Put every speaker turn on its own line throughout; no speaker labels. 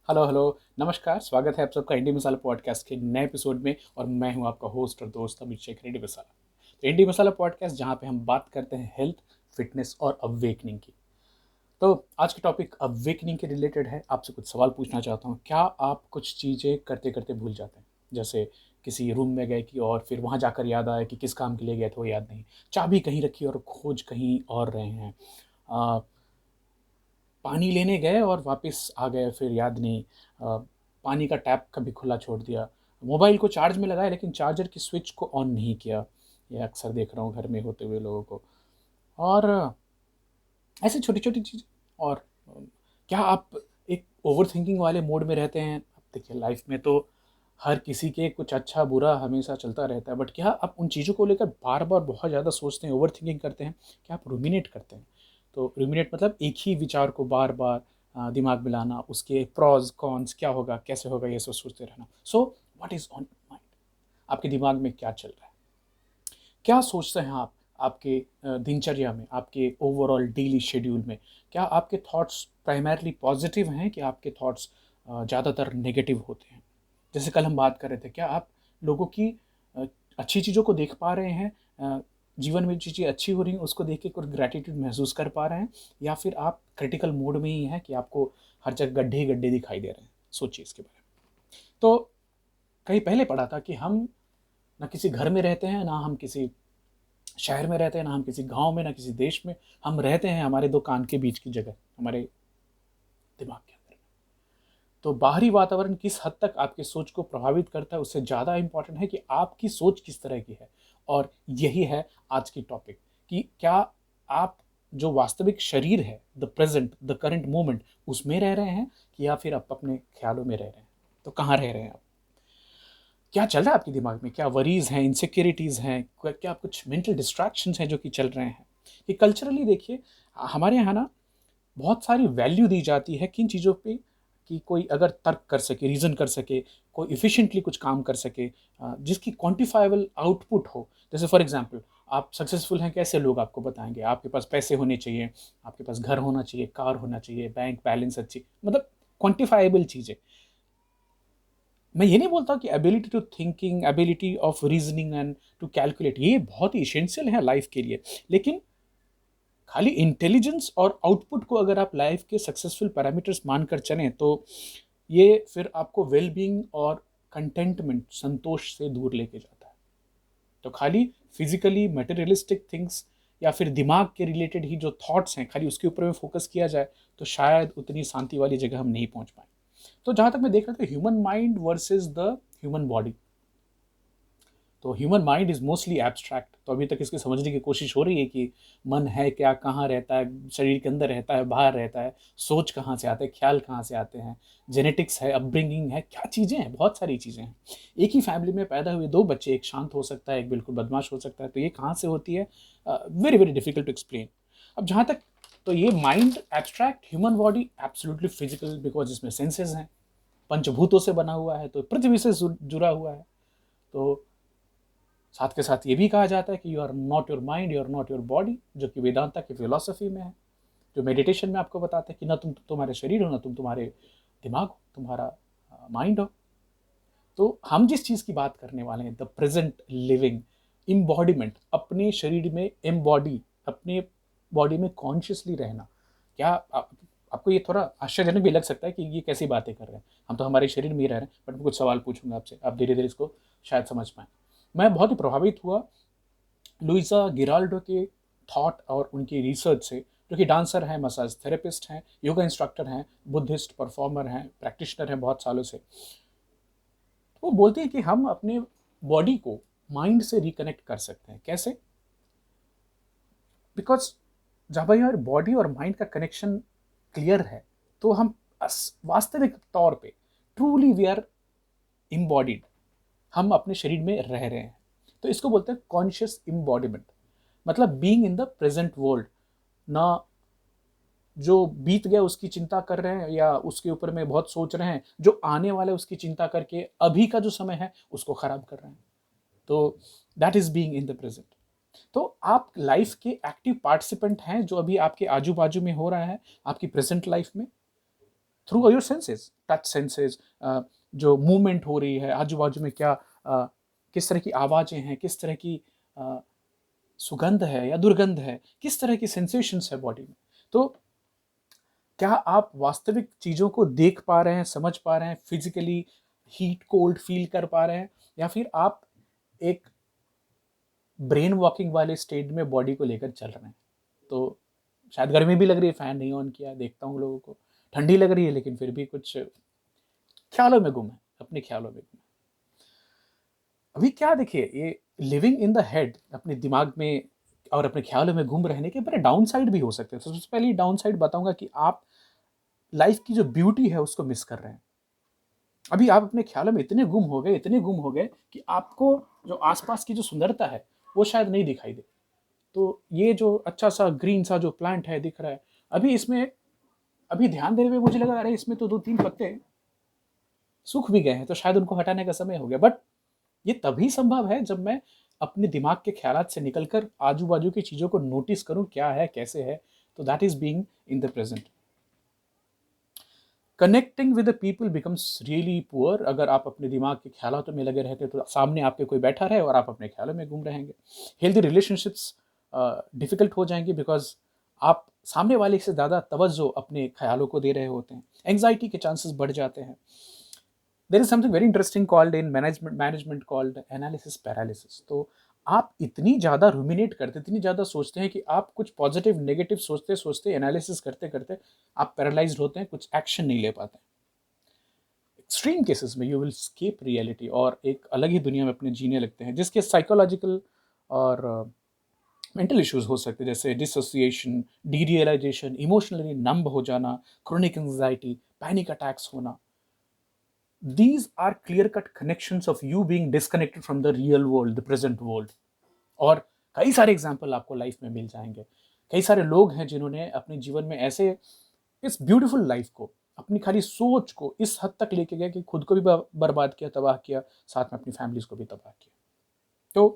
Hello hello. नमस्कार, स्वागत है आप सबका इंडी मसाला पॉडकास्ट के नए एपिसोड में। और मैं हूं आपका होस्ट और दोस्त अभिषेक रेड्डी मसाला। तो इंडी मसाला पॉडकास्ट जहां पे हम बात करते हैं हेल्थ, फिटनेस और अवेकनिंग की। तो आज की टॉपिक अवेकनिंग के रिलेटेड है। आपसे कुछ सवाल पूछना चाहता हूं। क्या आप कुछ चीज़ें करते करते भूल जाते हैं? जैसे किसी रूम में गए कि और फिर वहां जाकर याद आया कि किस काम के लिए गए थे वो याद नहीं। चाबी कहीं रखी और खोज कहीं और रहे हैं। पानी लेने गए और वापस आ गए, फिर याद नहीं। पानी का टैप कभी खुला छोड़ दिया। मोबाइल को चार्ज में लगाया लेकिन चार्जर की स्विच को ऑन नहीं किया। ये अक्सर देख रहा हूँ घर में होते हुए लोगों को। और ऐसे छोटी छोटी चीज़। और क्या आप एक ओवर थिंकिंग वाले मोड में रहते हैं? अब देखिए, लाइफ में तो हर किसी के कुछ अच्छा बुरा हमेशा चलता रहता है, बट क्या आप उन चीज़ों को लेकर बार बार बहुत ज़्यादा सोचते हैं, ओवर थिंकिंग करते हैं? क्या आप रूमिनेट करते हैं? तो रूमिनेट मतलब एक ही विचार को बार बार दिमाग में लाना, उसके प्रॉज कॉन्स, क्या होगा कैसे होगा, ये सब सोचते रहना। So what is on mind? आपके दिमाग में क्या चल रहा है? क्या सोचते हैं आप आपके दिनचर्या में, आपके ओवरऑल डेली शेड्यूल में? क्या आपके थॉट्स प्राइमरली पॉजिटिव हैं कि आपके थॉट्स ज़्यादातर नेगेटिव होते हैं? जैसे कल हम बात कर रहे थे, क्या आप लोगों की अ, अच्छी चीज़ों को देख पा रहे हैं? जीवन में जो चीज़ें अच्छी हो रही हैं उसको देख के कुछ ग्रैटिट्यूड महसूस कर पा रहे हैं, या फिर आप क्रिटिकल मोड में ही हैं कि आपको हर जगह गड्ढे ही गड्ढे दिखाई दे रहे हैं? सोचिए इसके बारे में। तो कहीं पहले पढ़ा था कि हम ना किसी घर में रहते हैं, ना हम किसी शहर में रहते हैं, ना हम किसी गांव में, ना किसी देश में। हम रहते हैं हमारे दो कान के बीच की जगह, हमारे दिमाग के अंदर। तो बाहरी वातावरण किस हद तक आपकी सोच को प्रभावित करता है, उससे ज़्यादा इंपॉर्टेंट है कि आपकी सोच किस तरह की है। और यही है आज की टॉपिक, कि क्या आप जो वास्तविक शरीर है, the present, the current moment, उसमें रह रहे हैं, कि या फिर आप अपने ख्यालों में रह रहे हैं? तो कहाँ रह रहे हैं आप? क्या चल रहा है आपके दिमाग में? क्या वरीज हैं, इनसिक्योरिटीज़ हैं? क्या कुछ मेंटल डिस्ट्रैक्शंस हैं जो कि चल रहे हैं? ये कल्चरली देखिए, हमारे यहाँ ना बहुत सारी वैल्यू दी जाती है किन चीज़ों पे, कि कोई अगर तर्क कर सके, रीज़न कर सके, कोई इफ़िशिएंटली कुछ काम कर सके, जिसकी क्वांटिफाइबल आउटपुट हो। जैसे फॉर एग्जांपल, आप सक्सेसफुल हैं कैसे लोग आपको बताएंगे? आपके पास पैसे होने चाहिए, आपके पास घर होना चाहिए, कार होना चाहिए, बैंक बैलेंस अच्छी, मतलब क्वांटिफाइबल चीज़ें। मैं ये नहीं बोलता कि ability to thinking, ability of reasoning and to calculate, ये बहुत ही इसेंशियल है लाइफ के लिए। लेकिन खाली इंटेलिजेंस और आउटपुट को अगर आप लाइफ के सक्सेसफुल पैरामीटर्स मानकर चलें, तो ये फिर आपको वेल बीइंग और कंटेंटमेंट, संतोष से दूर लेके जाता है। तो खाली फिजिकली मटेरियलिस्टिक थिंग्स या फिर दिमाग के रिलेटेड ही जो थॉट्स हैं, खाली उसके ऊपर में फोकस किया जाए तो शायद उतनी शांति वाली जगह हम नहीं पहुंच पाए। तो जहां तक मैं देख रहा था, human mind versus the human body. तो human mind is mostly abstract. तो अभी तक इसकी समझने की कोशिश हो रही है कि मन है क्या, कहाँ रहता है, शरीर के अंदर रहता है, बाहर रहता है, सोच कहाँ से आते हैं, ख्याल कहाँ से आते हैं, जेनेटिक्स है, अपब्रिंगिंग है, क्या चीज़ें हैं, बहुत सारी चीज़ें हैं। एक ही फैमिली में पैदा हुए दो बच्चे, एक शांत हो सकता है, एक बिल्कुल बदमाश हो सकता है। तो ये कहाँ से होती है? Very very difficult to explain. अब जहाँ तक, तो ये mind abstract, human body absolutely physical, because इसमें सेंसेस हैं, पंचभूतों से बना हुआ है, तो पृथ्वी से जुड़ा हुआ है। तो साथ के साथ ये भी कहा जाता है कि you are not your mind, you are not your body, जो कि वेदांता की फिलोसफी में है, जो मेडिटेशन में आपको बताते हैं कि ना तुम तुम्हारे शरीर हो, ना तुम तुम्हारे दिमाग हो, तुम्हारा माइंड हो। तो हम जिस चीज़ की बात करने वाले हैं, द प्रेजेंट लिविंग इम्बॉडीमेंट, अपने शरीर में एम्बॉडी, अपने बॉडी में कॉन्शियसली रहना। क्या आपको ये थोड़ा आश्चर्यजनक भी लग सकता है कि ये कैसी बातें कर रहे हैं, हम तो हमारे शरीर में ही रह रहे हैं। बट मैं कुछ सवाल पूछूंगा आपसे, आप धीरे धीरे इसको शायद समझ पाएँ। मैं बहुत ही प्रभावित हुआ लुइसा गिराल्डो के थॉट और उनकी रिसर्च से, जो कि डांसर हैं, मसाज थेरेपिस्ट हैं, योगा इंस्ट्रक्टर हैं, बुद्धिस्ट परफॉर्मर हैं, प्रैक्टिशनर हैं बहुत सालों से। वो बोलते हैं कि हम अपने बॉडी को माइंड से रिकनेक्ट कर सकते हैं। कैसे? बिकॉज जब हमारी बॉडी और माइंड का कनेक्शन क्लियर है, तो हम वास्तविक तौर पे ट्रूली वी आर इम्बॉडीड, हम अपने शरीर में रह रहे हैं। तो इसको बोलते हैं कॉन्शियस इम्बॉडीमेंट, मतलब being in the present world. ना जो बीत गया उसकी चिंता कर रहे हैं या उसके ऊपर में बहुत सोच रहे हैं, जो आने वाला है उसकी चिंता करके अभी का जो समय है उसको खराब कर रहे हैं। तो that is being in the present. तो आप लाइफ के एक्टिव पार्टिसिपेंट हैं, जो अभी आपके आजू बाजू में हो रहा है आपकी प्रेजेंट लाइफ में। Through your senses, touch senses, जो मूवमेंट हो रही है आजू बाजू में, क्या किस तरह की आवाज़ें हैं, किस तरह की सुगंध है या दुर्गंध है, किस तरह की सेंसेशंस है बॉडी में। तो क्या आप वास्तविक चीज़ों को देख पा रहे हैं, समझ पा रहे हैं, फिजिकली हीट कोल्ड फील कर पा रहे हैं, या फिर आप एक ब्रेन वॉकिंग वाले स्टेट में बॉडी को लेकर चल रहे हैं। तो शायद गर्मी भी लग रही है, फैन नहीं ऑन किया, देखता हूँ लोगों को, ठंडी लग रही है लेकिन फिर भी कुछ ख्यालों में गुम है, अपने ख्यालों में गुम है। अभी क्या देखिए, ये लिविंग इन द हेड, अपने दिमाग में और अपने ख्यालों में घूम रहने के बड़े डाउन साइड भी हो सकते हैं। तो सबसे पहले डाउन साइड बताऊंगा कि आप लाइफ की जो ब्यूटी है उसको मिस कर रहे हैं। अभी आप अपने ख्यालों में इतने गुम हो गए, इतने गुम हो गए कि आपको जो आसपास की जो सुंदरता है वो शायद नहीं दिखाई दे। तो ये जो अच्छा सा ग्रीन सा जो प्लांट है दिख रहा है, अभी इसमें, अभी ध्यान देने में मुझे लगा अरे इसमें तो 2-3 पत्ते सूख भी गए हैं, तो शायद उनको हटाने का समय हो गया। बट ये तभी संभव है जब मैं अपने दिमाग के ख्यालात से निकलकर आजू बाजू की चीज़ों को नोटिस करूं, क्या है, कैसे है। तो that is being in the present. Connecting with the people becomes really poor. अगर आप अपने दिमाग के ख्यालातों में लगे रहते तो सामने आपके कोई बैठा रहे और आप अपने ख्यालों में घूम रहेंगे। हेल्दी रिलेशनशिप्स डिफिकल्ट हो जाएंगे, बिकॉज आप सामने वाले से ज़्यादा तवज्जो अपने ख्यालों को दे रहे होते हैं। एंग्जाइटी के चांसेस बढ़ जाते हैं। There is something very interesting called in management called analysis paralysis. तो आप इतनी ज़्यादा रूमिनेट करते, इतनी ज़्यादा सोचते हैं कि आप कुछ पॉजिटिव नेगेटिव सोचते सोचते, एनालिसिस करते करते आप पैरालाइज्ड होते हैं, कुछ एक्शन नहीं ले पाते। एक्सट्रीम केसेस में यू विल स्केप रियलिटी और एक अलग ही दुनिया में अपने जीने लगते हैं, जिसके साइकोलॉजिकल और मेंटल इश्यूज हो सकते हैं, जैसे डिसोसिएशन, डीरियलाइजेशन, इमोशनली नंब हो जाना, क्रोनिक एंजाइटी, पैनिक अटैक्स होना। These are clear cut connections of you being disconnected from the real world, the present world. और कई सारे एग्जाम्पल आपको लाइफ में मिल जाएंगे। कई सारे लोग हैं जिन्होंने अपने जीवन में ऐसे इस ब्यूटीफुल लाइफ को, अपनी खाली सोच को इस हद तक लेके गए कि खुद को भी बर्बाद किया, तबाह किया, साथ में अपनी फैमिलीज को भी तबाह किया। तो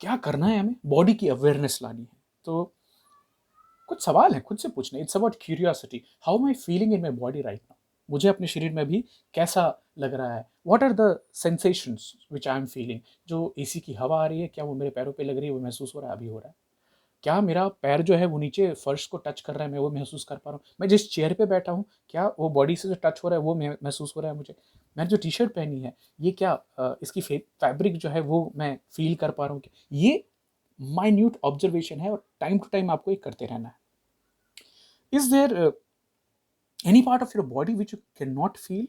क्या करना है, हमें बॉडी की अवेयरनेस लानी है। तो कुछ सवाल है खुद से पूछने। It's about curiosity, how am I feeling in my body right now. मुझे अपने शरीर में भी कैसा लग रहा है। What are the sensations which I am feeling. जो एसी की हवा आ रही है, क्या वो मेरे पैरों पे लग रही है, वो महसूस हो रहा है, अभी हो रहा है। क्या मेरा पैर जो है वो नीचे फर्श को टच कर रहा है, मैं वो महसूस कर पा रहा हूँ। मैं जिस चेयर पे बैठा हूँ, क्या वो बॉडी से जो टच हो रहा है वो महसूस हो रहा है मुझे। मैंने जो टी शर्ट पहनी है, ये क्या इसकी फैब्रिक जो है वो मैं फील कर पा रहा हूँ। ये माइन्यूट ऑब्जर्वेशन है और टाइम टू टाइम आपको ये करते रहना है। Is there any part of your body which you can not feel.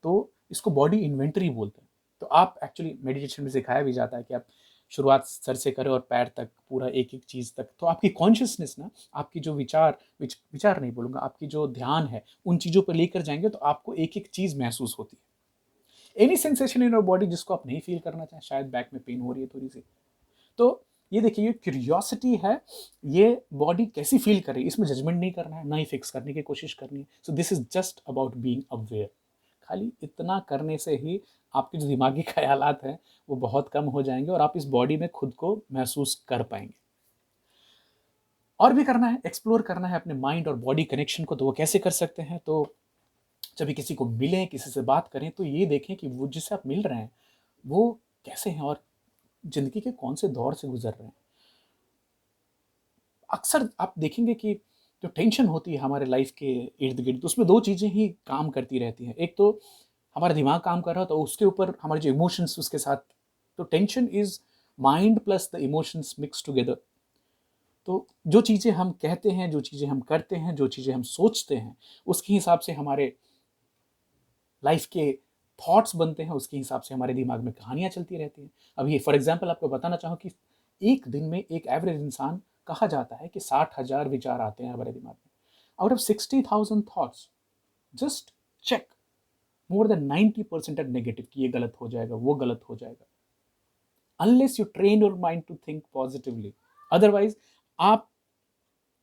तो इसको बॉडी इन्वेंटरी बोलते हैं। तो आप एक्चुअली मेडिटेशन में सिखाया भी जाता है कि आप शुरुआत सर से करें और पैर तक, पूरा एक एक चीज़ तक। तो आपकी कॉन्शियसनेस ना, आपकी जो विचार नहीं बोलूँगा, आपकी जो ध्यान है उन चीज़ों पर लेकर जाएंगे तो आपको एक एक चीज़ महसूस होती है। Any sensation in your body जिसको आप नहीं फील करना चाहें, शायद बैक में पेन हो रही है थोड़ी सी, तो ये देखिए, ये क्यूरियोसिटी है। ये बॉडी कैसी फील कर रही है, इसमें जजमेंट नहीं करना है, ना ही फिक्स करने की कोशिश करनी है। So this is just about being aware. खाली इतना करने से ही आपके जो दिमागी ख्यालात हैं वो बहुत कम हो जाएंगे और आप इस बॉडी में खुद को महसूस कर पाएंगे। और भी करना है, एक्सप्लोर करना है अपने माइंड और बॉडी कनेक्शन को। तो वो कैसे कर सकते हैं, तो जब भी किसी को मिलें, किसी से बात करें, तो ये देखें कि वो जिससे आप मिल रहे हैं वो कैसे हैं और जिंदगी के कौन से दौर से गुजर रहे हैं। अक्सर आप देखेंगे कि जो टेंशन होती है हमारे लाइफ के इर्द गिर्द, तो उसमें दो चीज़ें ही काम करती रहती हैं। एक तो हमारा दिमाग काम कर रहा है, तो उसके ऊपर हमारे जो इमोशंस उसके साथ। तो tension is mind plus the emotions mix together. तो जो चीज़ें हम कहते हैं, जो चीज़ें हम करते हैं, जो चीज़ें हम सोचते हैं, उसके हिसाब से हमारे लाइफ के थॉट्स बनते हैं, उसके हिसाब से हमारे दिमाग में कहानियाँ चलती रहती हैं। अभी फॉर एग्जांपल आपको बताना चाहूँ कि एक दिन में एक एवरेज इंसान, कहा जाता है कि 60,000 विचार आते हैं हमारे दिमाग में। Out of 60,000 thoughts, just check, more than 90% are negative, कि ये गलत हो जाएगा, वो गलत हो जाएगा। Unless you train your mind to think positively, otherwise आप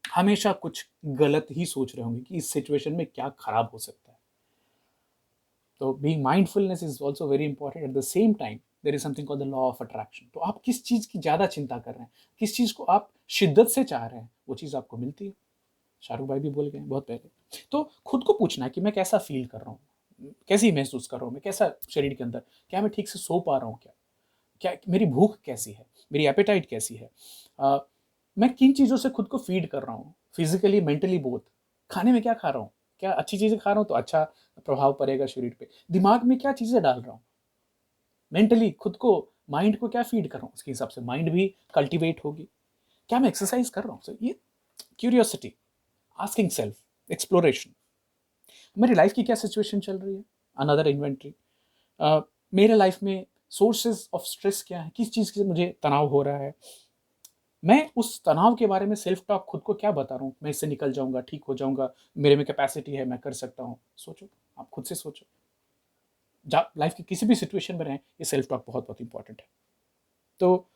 हमेशा कुछ गलत ही सोच रहे होंगे कि इस सिचुएशन में क्या खराब हो सकता है। तो being mindfulness is also very important. At the same time there is something called the law of attraction. तो आप किस चीज़ की ज़्यादा चिंता कर रहे हैं, किस चीज़ को आप शिद्दत से चाह रहे हैं, वो चीज़ आपको मिलती है। शाहरुख भाई भी बोल गए बहुत पहले। तो खुद को पूछना है कि मैं कैसा फ़ील कर रहा हूँ? कैसी महसूस कर रहा हूँ मैं? कैसा शरीर के अंदर? क्या मैं ठीक से सो पा रहा हूँ क्या? क्या मेरी भूख कैसी है? मेरी एपेटाइट कैसी है? अ, मैं किन चीज़ों से खुद को फ़ीड कर रहा हूँ? Physically, mentally both. खाने में क्या खा रहा हूँ? क्या अच्छी चीज़ें खा रहा हूँ तो अच्छा प्रभाव पड़ेगा शरीर पे। दिमाग में क्या चीज़ें डाल रहा हूँ? मेंटली खुद को, माइंड को क्या फ़ीड कर रहा हूँ? उसके हिसाब से माइंड भी कल्टीवेट होगी। क्या मैं एक्सरसाइज़ कर रहा हूँ? सो ये क्यूरियोसिटी, आस्किंग सेल्फ, एक्सप्लोरेशन। मेरी लाइफ़ की क्या सिचुएशन चल रही है? Another inventory. मेरे लाइफ़ में सोर्सेज़ ऑफ स्ट्रेस क्या है? किस चीज़ से मुझे तनाव हो रहा है? मैं उस तनाव के बारे में सेल्फ टॉक खुद को क्या बता रहा हूँ? मैं इससे निकल जाऊँगा, ठीक हो जाऊँगा, मेरे में कैपेसिटी है, मैं कर सकता हूँ। सोचो, आप खुद से सोचो। लाइफ़ की किसी भी सिचुएशन में रहें, ये सेल्फ टॉक बहुत-बहुत इम्पोर्टेंट है। तो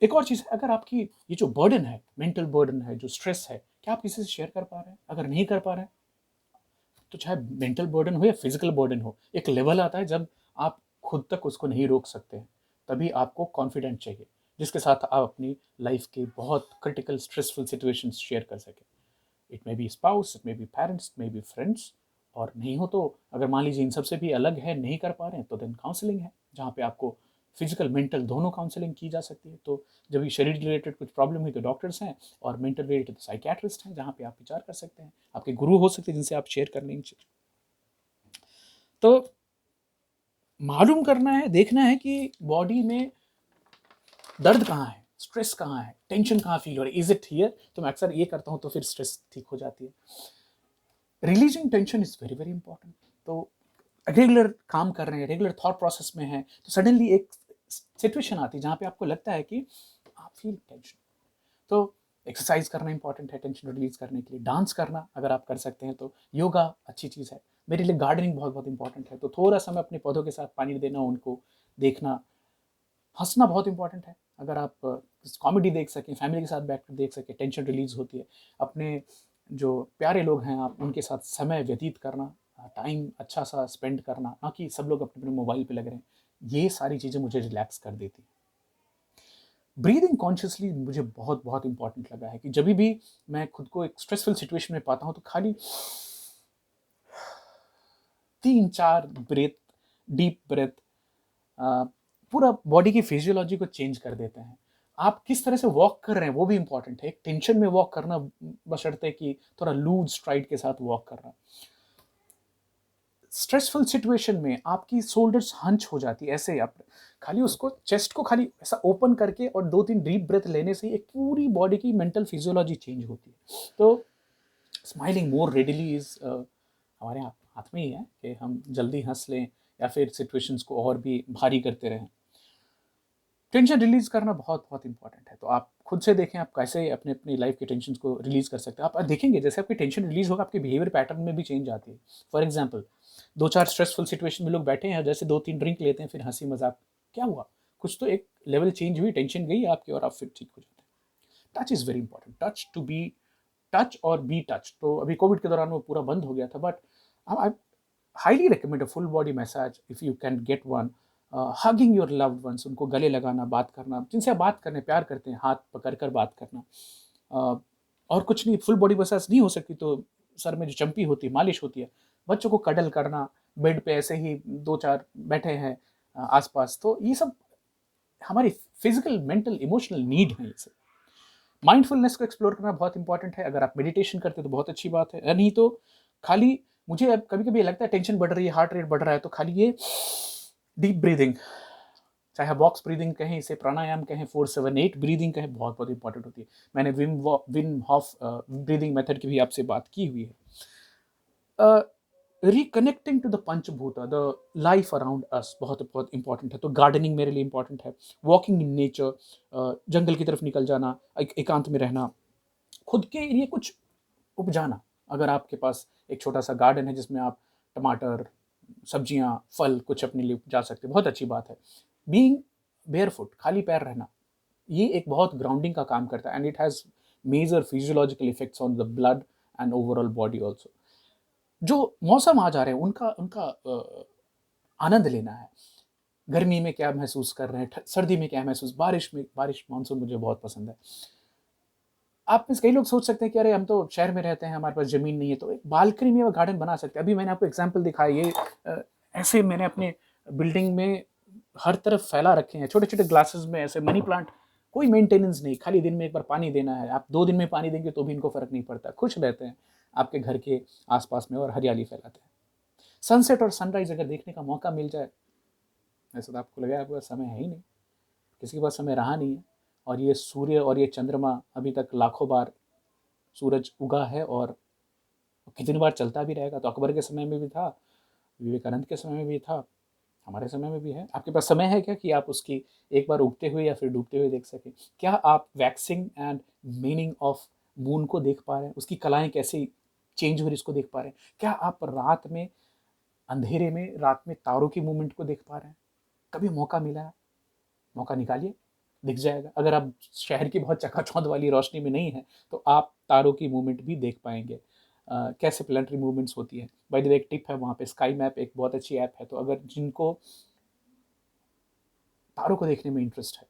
एक और चीज़ है, अगर आपकी ये जो बर्डन है, मेंटल बर्डन है, जो स्ट्रेस है, क्या आप किसी से शेयर कर पा रहे हैं? अगर नहीं कर पा रहे हैं, तो चाहे मेंटल बर्डन हो या फिजिकल बर्डन हो, एक लेवल आता है जब आप खुद तक उसको नहीं रोक सकते हैं। तभी आपको कॉन्फिडेंट चाहिए, जिसके साथ आप अपनी लाइफ के बहुत क्रिटिकल स्ट्रेसफुल सिचुएशंस शेयर कर सकें। It may be spouse, it may be parents, it may be friends. और नहीं हो तो अगर मान लीजिए इन सबसे भी अलग है, नहीं कर पा रहे हैं, तो देन काउंसलिंग है, जहाँ पे आपको फिजिकल मेंटल दोनों काउंसलिंग की जा सकती है। तो जब ये शरीर रिलेटेड कुछ प्रॉब्लम हुई तो डॉक्टर्स हैं, और मेंटल रिलेटेड तो साइकियाट्रिस्ट हैं, जहाँ पे आप विचार कर सकते हैं। आपके गुरु हो सकते हैं जिनसे आप शेयर कर लेंगे। तो मालूम करना है, देखना है कि बॉडी में दर्द कहाँ है, स्ट्रेस कहाँ है, टेंशन कहाँ फील हो रही है, इज इट हियर? तो मैं अक्सर ये करता हूँ, तो फिर स्ट्रेस ठीक हो जाती है। Releasing tension is very very important. तो रेगुलर काम कर रहे हैं, रेगुलर थॉट प्रोसेस में है, तो सडनली एक सिचुएशन आती है जहाँ पे आपको लगता है कि आप फील टेंशन। तो एक्सरसाइज करना इंपॉर्टेंट है टेंशन रिलीज करने के लिए। डांस करना अगर आप कर सकते हैं तो, योगा अच्छी चीज़ है। मेरे लिए गार्डनिंग बहुत बहुत इंपॉर्टेंट है, तो थोड़ा समय अपने पौधों के साथ पानी देना, उनको देखना। हंसना बहुत इंपॉर्टेंट है। अगर आप कॉमेडी देख सकें, फैमिली के साथ बैठ कर देख सकें, टेंशन रिलीज होती है। अपने जो प्यारे लोग हैं, आप उनके साथ समय व्यतीत करना, टाइम अच्छा सा स्पेंड करना, ना कि सब लोग अपने अपने मोबाइल पे लग रहे हैं। ये सारी चीज़ें मुझे रिलैक्स कर देती हैं। ब्रीदिंग कॉन्शियसली मुझे बहुत बहुत इंपॉर्टेंट लगा है कि जब भी मैं खुद को एक स्ट्रेसफुल सिचुएशन में पाता हूँ, तो खाली 3-4 ब्रेथ, डीप ब्रेथ पूरा बॉडी की फिजियोलॉजी को चेंज कर देते हैं। आप किस तरह से वॉक कर रहे हैं वो भी इंपॉर्टेंट है। एक टेंशन में वॉक करना, बशर्ते कि थोड़ा लूज स्ट्राइड के साथ वॉक करना। स्ट्रेसफुल सिचुएशन में आपकी शोल्डर्स हंच हो जाती है, ऐसे आप खाली उसको, चेस्ट को खाली ऐसा ओपन करके और 2-3 डीप ब्रेथ लेने से ही एक पूरी बॉडी की मेंटल फिजियोलॉजी चेंज होती है। तो स्माइलिंग मोर रेडिली इज हमारे हाथ में ही है कि हम जल्दी हंस लें या फिर सिचुएशंस को और भी भारी करते रहें। टेंशन रिलीज करना बहुत बहुत इंपॉर्टेंट है। तो आप खुद से देखें, आप कैसे अपने अपनी लाइफ के टेंशन को रिलीज कर सकते हैं। आप देखेंगे जैसे आपकी टेंशन रिलीज होगा, आपके बिहेवियर पैटर्न में भी चेंज आती है। फॉर एग्जाम्पल, 2-4 स्ट्रेसफुल सिचुएशन में लोग बैठे हैं, जैसे 2-3 ड्रिंक लेते हैं, फिर हंसी मजाक, क्या हुआ? कुछ तो एक लेवल चेंज हुई, टेंशन गई आपकी, और आप फिर ठीक हो जाते हैं। Touch is very important. Touch to be touch और बी टच। तो अभी कोविड के दौरान वो पूरा बंद हो गया था, but I highly recommend a full body massage if you can get one. Hugging your loved ones, उनको गले लगाना, बात करना, जिनसे आप बात करने प्यार करते हैं, हाथ पकड़ कर बात करना। और कुछ नहीं, फुल बॉडी मसाज नहीं हो सकती तो सर में जो चंपी होती है, मालिश होती है। बच्चों को कडल करना, बेड पे ऐसे ही 2-4 बैठे हैं आसपास, तो ये सब हमारी फिजिकल मेंटल इमोशनल नीड है। ये सब माइंडफुलनेस को एक्सप्लोर करना बहुत इंपॉर्टेंट है। अगर आप मेडिटेशन करते हैं तो बहुत अच्छी बात है, नहीं तो खाली, मुझे अब कभी कभी लगता है टेंशन बढ़ रही है, हार्ट रेट बढ़ रहा है, तो खाली ये डीप ब्रीदिंग, चाहे बॉक्स ब्रीदिंग कहें, इसे प्राणायाम कहें, 4-7-8 ब्रीदिंग कहें, बहुत बहुत इंपॉर्टेंट होती है। मैंने विम हॉफ ब्रीदिंग मेथड की भी आपसे बात की हुई है। Reconnecting to the panchabhuta, the life around us, बहुत बहुत इंपॉर्टेंट है। तो गार्डनिंग मेरे लिए इंपॉर्टेंट है। वॉकिंग इन नेचर, जंगल की तरफ निकल जाना, एकांत में रहना, खुद के लिए कुछ उपजाना। अगर आपके पास एक छोटा सा गार्डन है जिसमें आप टमाटर, सब्जियां, फल कुछ अपने लिए उपजा सकते हैं, बहुत अच्छी बात है। बीइंग बेयरफुट, खाली पैर रहना, ये एक बहुत ग्राउंडिंग का काम करता है, and it has major physiological effects on the blood and overall body also. जो मौसम आ जा रहे हैं उनका उनका आनंद लेना है। गर्मी में क्या महसूस कर रहे हैं, सर्दी में क्या महसूस, बारिश में, बारिश मानसून मुझे बहुत पसंद है। आप में से कई लोग सोच सकते हैं कि अरे हम तो शहर में रहते हैं, हमारे पास ज़मीन नहीं है, तो एक बालकनी में वो गार्डन बना सकते हैं। अभी मैंने आपको एग्ज़ाम्पल दिखाया, ये ऐसे मैंने अपने बिल्डिंग में हर तरफ फैला रखे हैं, छोटे-छोटे ग्लासेस में ऐसे मनी प्लांट, कोई मेंटेनेंस नहीं, खाली दिन में एक बार पानी देना है। आप 2 दिन में पानी देंगे तो भी इनको फ़र्क नहीं पड़ता, खुश रहते हैं आपके घर के आस-पास में और हरियाली फैलाते हैं। सनसेट और सनराइज़ अगर देखने का मौका मिल जाए, ऐसा तो आपको लगेगा आपके पास समय है ही नहीं, किसी के पास समय रहा नहीं है, और ये सूर्य और ये चंद्रमा अभी तक लाखों बार सूरज उगा है और कितनी बार चलता भी रहेगा। तो अकबर के समय में भी था, विवेकानंद के समय में भी था, हमारे समय में भी है। आपके पास समय है क्या कि आप उसकी एक बार उगते हुए या फिर डूबते हुए देख सकें? क्या आप waxing and meaning of moon को देख पा रहे हैं? उसकी कलाएँ कैसे चेंज हो रही है इसको देख पा रहे हैं? क्या आप रात में, अंधेरे में, रात में तारों की मूवमेंट को देख पा रहे हैं? कभी मौका मिला है? मौका निकालिए, दिख जाएगा। अगर आप शहर की बहुत चकाचौंध वाली रोशनी में नहीं हैं, तो आप तारों की मूवमेंट भी देख पाएँगे। कैसे प्लैनेटरी मूवमेंट्स होती है। बाय द वे एक टिप है वहाँ पे, स्काई मैप एक बहुत अच्छी ऐप है, तो अगर जिनको तारों को देखने में इंटरेस्ट है,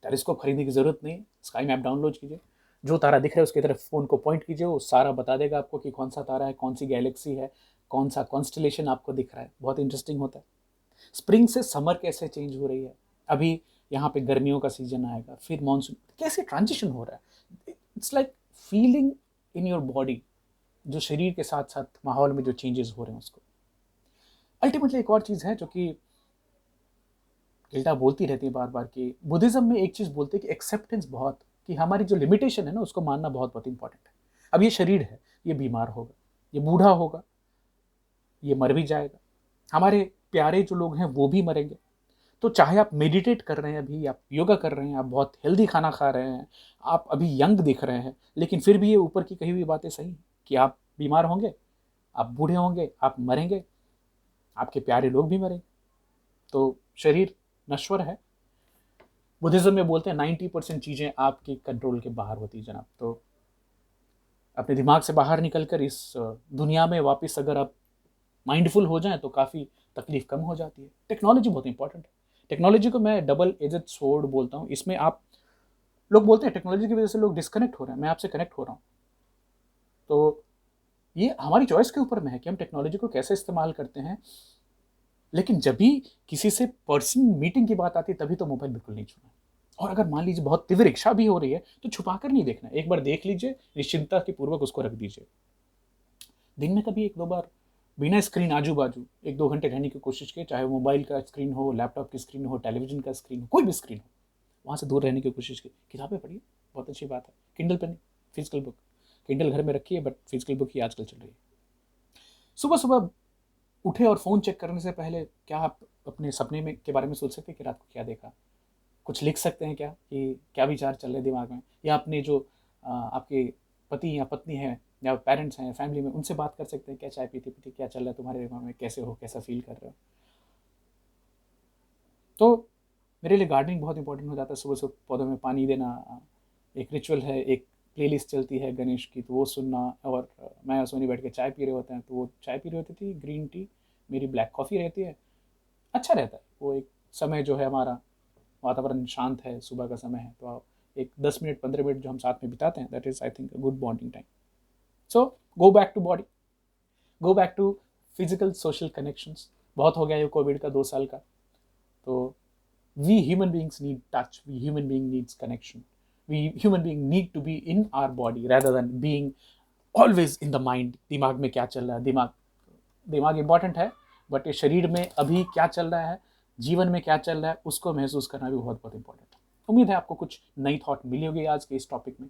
टेलीस्कोप खरीदने की ज़रूरत नहीं है, स्काई मैप डाउनलोड कीजिए, जो तारा दिख रहा है उसकी तरफ फ़ोन को पॉइंट कीजिए, वो सारा बता देगा आपको कि कौन सा तारा है, कौन सी गैलेक्सी है, कौन सा कॉन्स्टेलेशन आपको दिख रहा है। बहुत इंटरेस्टिंग होता है। स्प्रिंग से समर कैसे चेंज हो रही है, अभी यहाँ पे गर्मियों का सीजन आएगा, फिर मानसून, कैसे ट्रांजिशन हो रहा है। It's like feeling in your body, जो शरीर के साथ साथ माहौल में जो चेंजेस हो रहे हैं उसको। अल्टीमेटली एक और चीज़ है जो कि गिल्टा बोलती रहती है बार बार, कि बुद्धिज्म में एक चीज़ बोलते हैं कि एक्सेप्टेंस, बहुत, कि हमारी जो लिमिटेशन है ना उसको मानना बहुत बहुत इंपॉर्टेंट है। अब ये शरीर है, ये बीमार होगा, ये बूढ़ा होगा, ये मर भी जाएगा, हमारे प्यारे जो लोग हैं वो भी मरेंगे। तो चाहे आप मेडिटेट कर रहे हैं, अभी आप योगा कर रहे हैं, आप बहुत हेल्दी खाना खा रहे हैं, आप अभी यंग दिख रहे हैं, लेकिन फिर भी ये ऊपर की कही हुई बातें सही हैं कि आप बीमार होंगे, आप बूढ़े होंगे, आप मरेंगे, आपके प्यारे लोग भी मरेंगे। तो शरीर नश्वर है। बुद्धिज्म में बोलते हैं 90% चीज़ें आपकी कंट्रोल के बाहर होती है जनाब। तो अपने दिमाग से बाहर निकलकर इस दुनिया में वापस अगर आप माइंडफुल हो जाएं तो काफ़ी तकलीफ कम हो जाती है। टेक्नोलॉजी बहुत इंपॉर्टेंट है। टेक्नोलॉजी को मैं डबल एजेड स्वॉर्ड बोलता हूँ। इसमें आप, लोग बोलते हैं टेक्नोलॉजी की वजह से लोग डिस्कनेक्ट हो रहे हैं, मैं आपसे कनेक्ट हो रहा हूँ। तो ये हमारी चॉइस के ऊपर में है कि हम टेक्नोलॉजी को कैसे इस्तेमाल करते हैं। लेकिन जब भी किसी से पर्सनल मीटिंग की बात आती है तभी तो मोबाइल बिल्कुल नहीं छूना। और अगर मान लीजिए बहुत तीव्र इच्छा भी हो रही है तो छुपा कर नहीं देखना, एक बार देख लीजिए, निश्चिंतता के पूर्वक उसको रख दीजिए। दिन में कभी 1-2 बार बिना स्क्रीन आजू बाजू 1-2 घंटे रहने की कोशिश कीजिए, चाहे वो मोबाइल का स्क्रीन हो, लैपटॉप की स्क्रीन हो, टेलीविजन का स्क्रीन हो, कोई भी स्क्रीन हो, वहाँ से दूर रहने की कोशिश कीजिए। किताबें पढ़िए, बहुत अच्छी बात है। किंडल पे नहीं, फिजिकल बुक। किंडल घर में रखिए, बट फिजिकल बुक ही आजकल चल रही है। सुबह सुबह उठे और फ़ोन चेक करने से पहले क्या आप अपने सपने में के बारे में सोच सकते हैं कि रात को क्या देखा? कुछ लिख सकते हैं क्या कि क्या विचार चल रहे हैं दिमाग में? या अपने जो आपके पति या पत्नी हैं या पेरेंट्स हैं फैमिली में, उनसे बात कर सकते हैं क्या, चाय पीते पीते क्या चल रहा है तुम्हारे दिमाग में, कैसे हो, कैसा फील कर रहे हो? तो मेरे लिए गार्डनिंग बहुत इंपॉर्टेंट हो जाता है। सुबह सुबह पौधों में पानी देना एक रिचुअल है। एक प्लेलिस्ट चलती है गणेश की, तो वो सुनना। और मैं और सोनी बैठ के चाय पी रहे होते हैं, तो वो चाय पी रही होती थी ग्रीन टी, मेरी ब्लैक कॉफ़ी रहती है। अच्छा रहता है वो एक समय जो है हमारा, वातावरण शांत है, सुबह का समय है, तो आप एक 10 मिनट 15 मिनट जो हम साथ में बिताते हैं, that is I think a good bonding time. So go back to body, go back to physical social connections. बहुत हो गया ये कोविड का 2 साल का। तो we human beings need touch, we human being needs connection, we human being need to be in our body rather than being always in the mind। दिमाग में क्या चल रहा है, दिमाग दिमाग इंपॉर्टेंट है, बट ये शरीर में अभी क्या चल रहा है, जीवन में क्या चल रहा है, उसको महसूस करना भी बहुत बहुत इंपॉर्टेंट है। उम्मीद है आपको कुछ नई थॉट मिली होगी आज के इस टॉपिक में।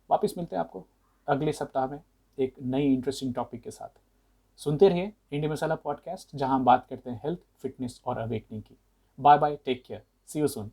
वापस मिलते हैं आपको अगले सप्ताह में एक नई इंटरेस्टिंग टॉपिक के साथ। सुनते रहिए इंडिया मसाला पॉडकास्ट, जहां हम बात करते हैं हेल्थ, फिटनेस और अवेकनिंग की। Bye bye, take care, see you soon.